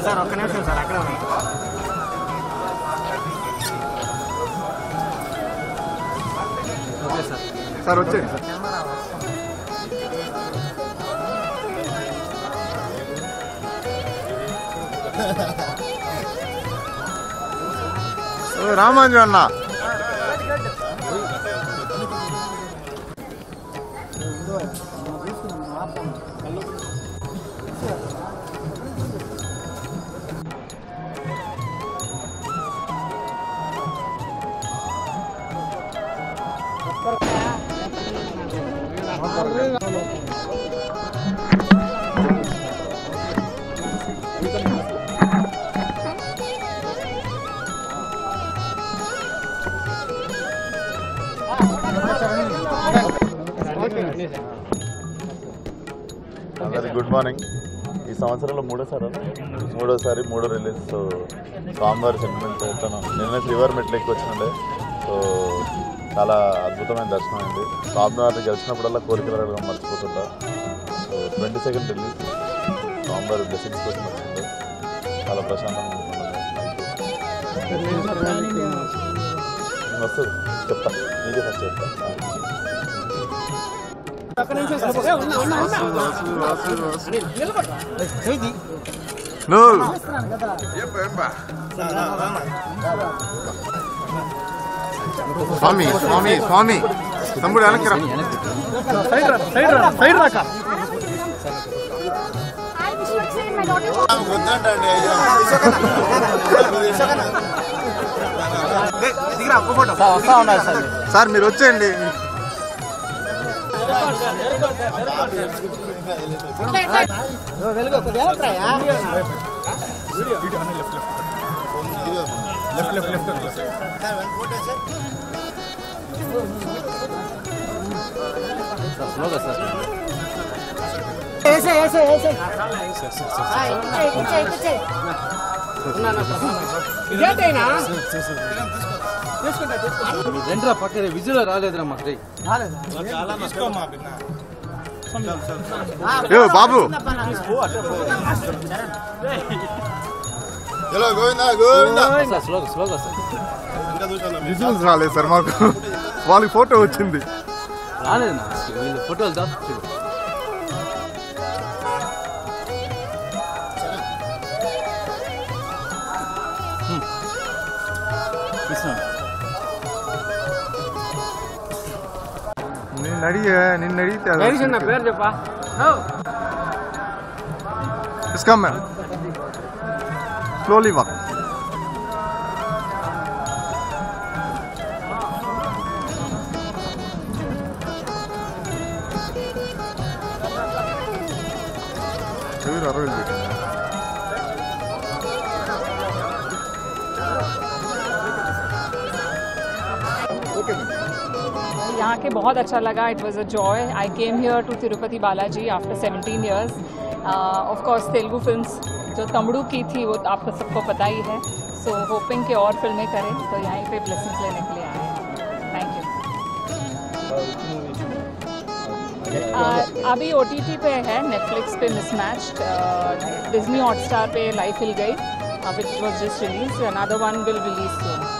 Sir ఒక్క నిమిషం sir అక్కడ ఓకే సార్ సార్ వచ్చేయండి సార్. రామాంజు అన్న అందరికి గుడ్ మార్నింగ్. ఈ సంవత్సరంలో మూడోసారి మూడో రిలీజ్. సో స్వామివారి సెంటిమెంట్ ఎట్లా నిన్న శ్రీవారి మెట్లు ఎక్కువ వచ్చినండే. సో చాలా అద్భుతమైన దర్శనం అయింది. స్వామివారిని గెలిచినప్పుడల్లా కోరికలు అడగడం మర్చిపోతుంటా. సో 22nd రిలీజ్ స్వామివారి బ్లెస్సింగ్స్ కోసం వచ్చింది. చాలా ప్రశాంతంగా వస్తుంది. చెప్తా నీకే ఫస్ట్ చెప్తా. స్వామి స్వామి స్వామి తమ్ముడు వెనక్కి రా. సార్ మీరు వచ్చేయండి. రెండ్రా పక్కన విజులు రాలేదురా మాకు బాబు విజువల్స్ రాలేదు సార్ మాకు. వాళ్ళకి ఫోటో వచ్చింది రాలేదు. వీళ్ళు ఫోటోలు దా చూడు. నిన్ను అడిగితే పేరు చెప్పా. come man, slowly walk. यहाँ के बहुत अच्छा लगा. It was a joy. I came here to Tirupati Balaji after 17 years. Of course Telugu films जो तमिड़ू की थी वो आपको सबको पता ही है. सो होपिंग के और फिल्में करें. तो यहीं पे ब्लेसिंग्स लेने के लिए आए हैं. Thank you. अभी OTT पे है, नेटफ्लिक्स पे मिसमैच्ड, डिज्नी हॉटस्टार पे लाइफ हिल गई, which was just release. Another one will release soon.